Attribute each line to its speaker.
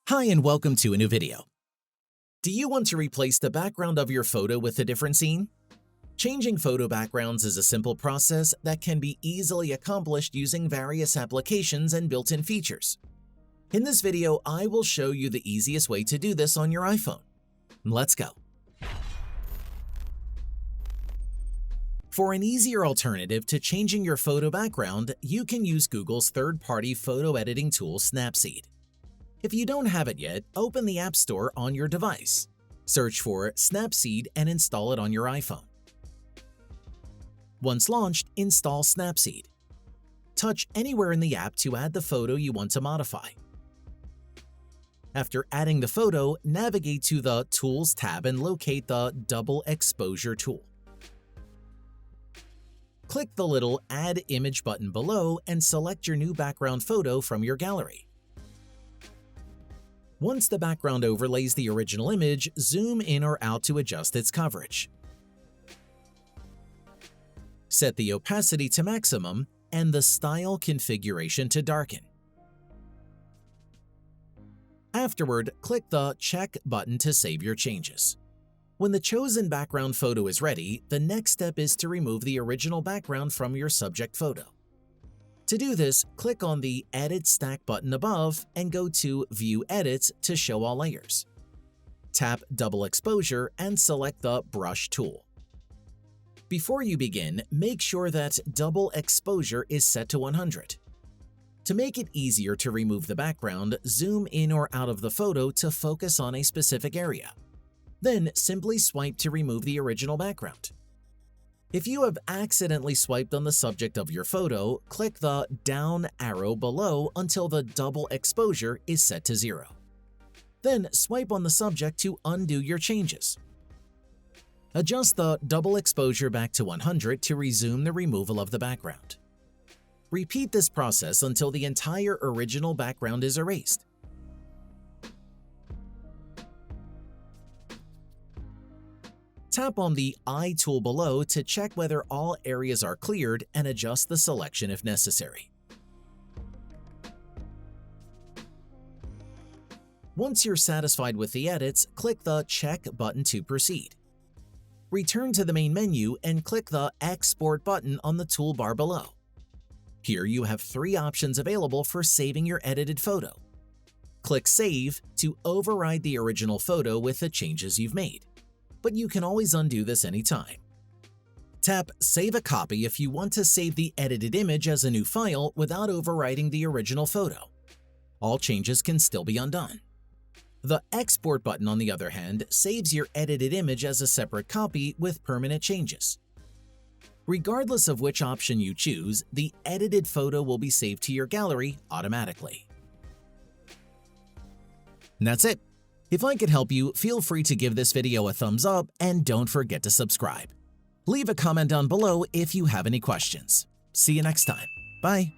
Speaker 1: Hi and welcome to a new video. Do you want to replace the background of your photo with a different scene? Changing photo backgrounds is a simple process that can be easily accomplished using various applications and built-in features. In this video, I will show you the easiest way to do this on your iPhone. Let's go. For an easier alternative to changing your photo background, you can use Google's third-party photo editing tool Snapseed. If you don't have it yet, open the App Store on your device. Search for Snapseed and install it on your iPhone. Once launched, install Snapseed. Touch anywhere in the app to add the photo you want to modify. After adding the photo, navigate to the Tools tab and locate the Double Exposure tool. Click the little Add Image button below and select your new background photo from your gallery. Once the background overlays the original image, zoom in or out to adjust its coverage. Set the opacity to maximum and the style configuration to darken. Afterward, click the Check button to save your changes. When the chosen background photo is ready, the next step is to remove the original background from your subject photo. To do this, click on the Edit Stack button above and go to View Edits to show all layers. Tap Double Exposure and select the Brush tool. Before you begin, make sure that Double Exposure is set to 100. To make it easier to remove the background, zoom in or out of the photo to focus on a specific area. Then simply swipe to remove the original background. If you have accidentally swiped on the subject of your photo, click the down arrow below until the double exposure is set to 0. Then swipe on the subject to undo your changes. Adjust the double exposure back to 100 to resume the removal of the background. Repeat this process until the entire original background is erased. Tap on the Eye tool below to check whether all areas are cleared and adjust the selection if necessary. Once you're satisfied with the edits, click the Check button to proceed. Return to the main menu and click the Export button on the toolbar below. Here you have 3 options available for saving your edited photo. Click Save to override the original photo with the changes you've made, but you can always undo this anytime. Tap Save a Copy if you want to save the edited image as a new file without overwriting the original photo. All changes can still be undone. The Export button, on the other hand, saves your edited image as a separate copy with permanent changes. Regardless of which option you choose, the edited photo will be saved to your gallery automatically. And that's it. If I could help you, feel free to give this video a thumbs up and don't forget to subscribe. Leave a comment down below if you have any questions. See you next time. Bye.